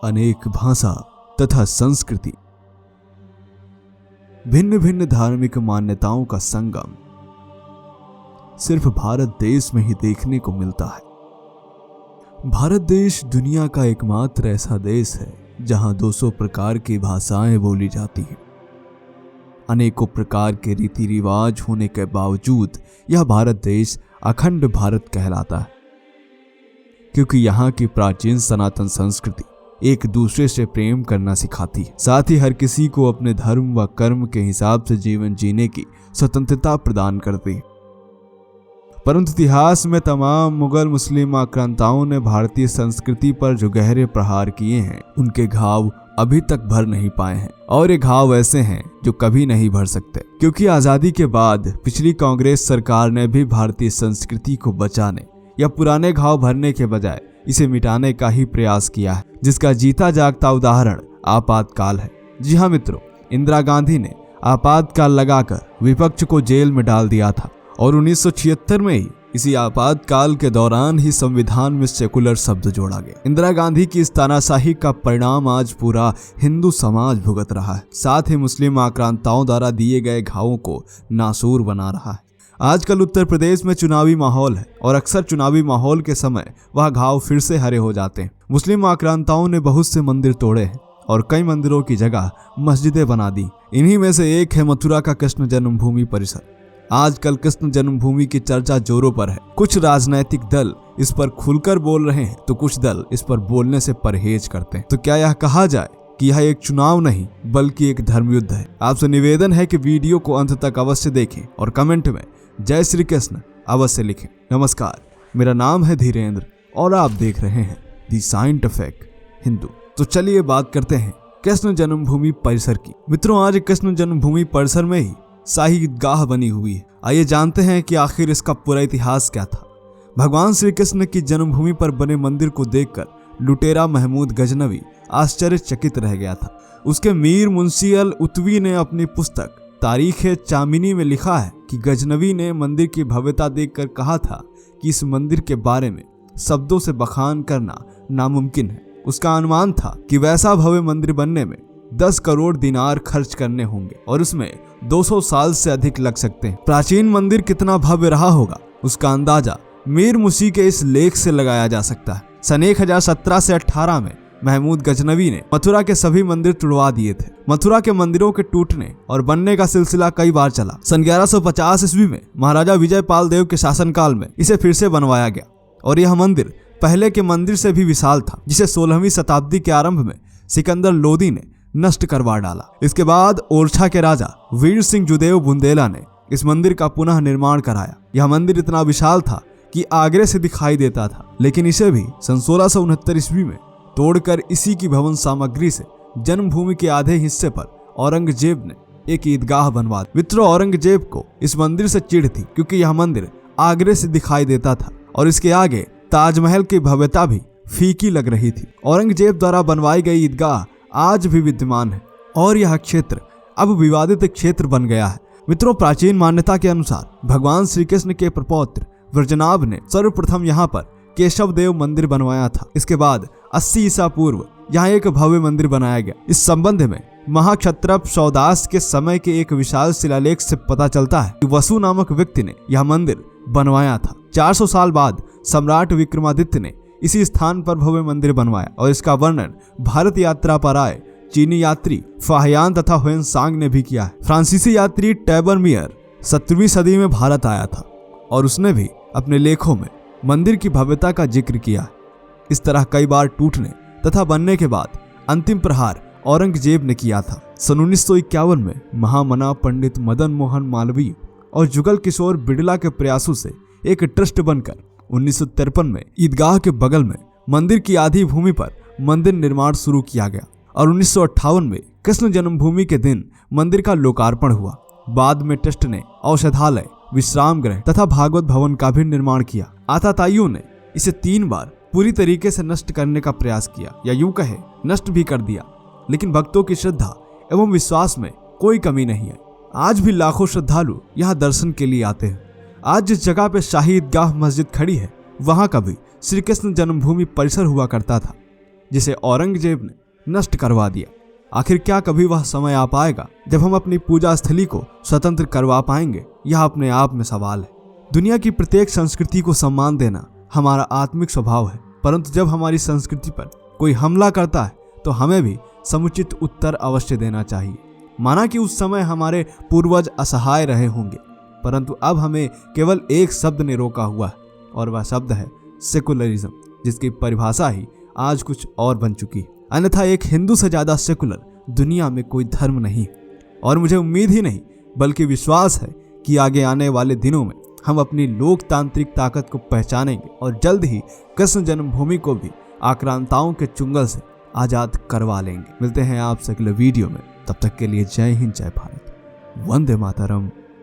अनेक भाषा तथा संस्कृति, भिन्न भिन्न धार्मिक मान्यताओं का संगम सिर्फ भारत देश में ही देखने को मिलता है। भारत देश दुनिया का एकमात्र ऐसा देश है जहां 200 प्रकार की भाषाएं बोली जाती हैं। अनेकों प्रकार के रीति रिवाज होने के बावजूद यह भारत देश अखंड भारत कहलाता है, क्योंकि यहाँ की प्राचीन सनातन संस्कृति एक दूसरे से प्रेम करना सिखाती है, साथ ही हर किसी को अपने धर्म व कर्म के हिसाब से जीवन जीने की स्वतंत्रता प्रदान करती है। परंतु इतिहास में तमाम मुगल मुस्लिम आक्रांताओं ने भारतीय संस्कृति पर जो गहरे प्रहार किए हैं, उनके घाव अभी तक भर नहीं पाए हैं, और ये घाव ऐसे हैं जो कभी नहीं भर सकते, क्योंकि आजादी के बाद पिछली कांग्रेस सरकार ने भी भारतीय संस्कृति को बचाने या पुराने घाव भरने के बजाय इसे मिटाने का ही प्रयास किया है, जिसका जीता जागता उदाहरण आपातकाल है। जी हाँ मित्रों, इंदिरा गांधी ने आपातकाल लगाकर विपक्ष को जेल में डाल दिया था, और 1976 में ही इसी आपातकाल के दौरान ही संविधान में सेकुलर शब्द जोड़ा गया। इंदिरा गांधी की इस तानाशाही का परिणाम आज पूरा हिंदू समाज भुगत रहा है, साथ ही मुस्लिम आक्रांताओं द्वारा दिए गए घावों को नासूर बना रहा है। आजकल उत्तर प्रदेश में चुनावी माहौल है, और अक्सर चुनावी माहौल के समय वह घाव फिर से हरे हो जाते हैं। मुस्लिम आक्रांताओं ने बहुत से मंदिर तोड़े हैं और कई मंदिरों की जगह मस्जिदें बना दी। इन्हीं में से एक है मथुरा का कृष्ण जन्मभूमि परिसर। आजकल कृष्ण जन्मभूमि की चर्चा जोरों पर है। कुछ राजनैतिक दल इस पर खुलकर बोल रहे हैं, तो कुछ दल इस पर बोलने से परहेज करते हैं। तो क्या यह कहा जाए कि यह एक चुनाव नहीं बल्कि एक धर्मयुद्ध है? आपसे निवेदन है कि वीडियो को अंत तक अवश्य देखें और कमेंट में जय श्री कृष्ण अवश्य लिखें। नमस्कार, मेरा नाम है धीरेन्द्र और आप देख रहे हैं दी साइंटिफिक हिंदू। तो चलिए बात करते हैं कृष्ण जन्मभूमि परिसर की। मित्रों, आज कृष्ण जन्मभूमि परिसर में ही शाही ईदगाह बनी हुई है। आइए जानते हैं कि आखिर इसका पूरा इतिहास क्या था। भगवान श्री कृष्ण की जन्मभूमि पर बने मंदिर को देखकर लुटेरा महमूद गजनवी आश्चर्यचकित रह गया था। उसके मीर मुंशी अल उतवी ने अपनी पुस्तक तारीख-ए-चामिनी में लिखा है कि गजनवी ने मंदिर की भव्यता देखकर कहा था कि इस मंदिर के बारे में शब्दों से बखान करना नामुमकिन है। उसका अनुमान था कि वैसा भव्य मंदिर बनने में 10 करोड़ दिनार खर्च करने होंगे और उसमें 200 साल से अधिक लग सकते हैं। प्राचीन मंदिर कितना भव्य रहा होगा, उसका अंदाजा मीर मुंशी के इस लेख से लगाया जा सकता है। सन 1017 से 18 में महमूद गजनवी ने मथुरा के सभी मंदिर तुड़वा दिए थे। मथुरा के मंदिरों के टूटने और बनने का सिलसिला कई बार चला। सन 1150 ईस्वी में महाराजा विजयपाल देव के शासनकाल में इसे फिर से बनवाया गया, और यह मंदिर पहले के मंदिर से भी विशाल था, जिसे 16वीं शताब्दी के आरंभ में सिकंदर लोदी ने नष्ट करवा डाला। इसके बाद ओरछा के राजा वीर सिंह जुदेव बुंदेला ने इस मंदिर का पुनः निर्माण कराया। यह मंदिर इतना विशाल था कि आगरे से दिखाई देता था, लेकिन इसे भी सन 1669 ईस्वी में तोड़कर इसी की भवन सामग्री से जन्मभूमि के आधे हिस्से पर औरंगजेब ने एक ईदगाह बनवा दी। मित्रों, औरंगजेब को इस मंदिर से चिढ़ थी, क्योंकि यह मंदिर आगरे से दिखाई देता था और इसके आगे ताजमहल की भव्यता भी फीकी लग रही थी। औरंगजेब द्वारा बनवाई गई ईदगाह आज भी विद्यमान है और यह क्षेत्र अब विवादित क्षेत्र बन गया है। मित्रों, प्राचीन मान्यता के अनुसार भगवान श्री कृष्ण के प्रपौत्र वज्रनाभ ने सर्वप्रथम यहाँ पर केशव देव मंदिर बनवाया था। इसके बाद 80 ईसा पूर्व यहाँ एक भव्य मंदिर बनाया गया। इस संबंध में महाक्षत्रप सौदास के समय के एक विशाल शिलालेख से पता चलता है कि वसु नामक व्यक्ति ने यह मंदिर बनवाया था। 400 साल बाद सम्राट विक्रमादित्य ने इसी स्थान पर भव्य मंदिर बनवाया, और इसका वर्णन भारत यात्रा पर आए चीनी यात्री फाहियान तथा हुएनसांग ने भी किया है। फ्रांसीसी यात्री टैबरमियर 17वीं सदी में भारत आया था और उसने भी अपने लेखों में मंदिर की भव्यता का जिक्र किया। इस तरह कई बार टूटने तथा बनने के बाद अंतिम प्रहार औरंगजेब ने किया था। सन 1951 में महामना पंडित मदन मोहन मालवीय और जुगल किशोर बिड़ला के प्रयासों से एक ट्रस्ट बनकर 1953 में ईदगाह के बगल में मंदिर की आधी भूमि पर मंदिर निर्माण शुरू किया गया, और 1958 में कृष्ण जन्मभूमि के दिन मंदिर का लोकार्पण हुआ। बाद में ट्रस्ट ने औषधालय, विश्राम गृह तथा भागवत भवन का भी निर्माण किया। आताताइयों ने इसे 3 बार पूरी तरीके से नष्ट करने का प्रयास किया, या यूं कहे नष्ट भी कर दिया, लेकिन भक्तों की श्रद्धा एवं विश्वास में कोई कमी नहीं है। आज भी लाखों श्रद्धालु यहाँ दर्शन के लिए आते हैं। आज जिस जगह पे शाही ईदगाह मस्जिद खड़ी है, वहां कभी श्री कृष्ण जन्मभूमि परिसर हुआ करता था। जिसे औरंगजेब ने नष्ट करवा दिया। आखिर क्या कभी वह समय आ पाएगा जब हम अपनी पूजा स्थली को स्वतंत्र करवा पाएंगे? यह अपने आप में सवाल है। दुनिया की प्रत्येक संस्कृति को सम्मान देना हमारा आत्मिक स्वभाव है, परंतु जब हमारी संस्कृति पर कोई हमला करता है तो हमें भी समुचित उत्तर अवश्य देना चाहिए। माना कि उस समय हमारे पूर्वज असहाय रहे होंगे, परंतु अब हमें केवल एक शब्द ने रोका हुआ है और वह शब्द है सेकुलरिज्म, जिसकी परिभाषा ही आज कुछ और बन चुकी है। अन्यथा एक हिंदू से ज्यादा सेकुलर दुनिया में कोई धर्म नहीं और मुझे उम्मीद ही नहीं बल्कि विश्वास है कि आगे आने वाले दिनों में हम अपनी लोकतांत्रिक ताकत को पहचानेंगे और जल्द ही कृष्ण जन्मभूमि को भी आक्रांताओं के चुंगल से आजाद करवा लेंगे। मिलते हैं आपसे अगले वीडियो में, तब तक के लिए जय हिंद, जय भारत, वंदे मातरम।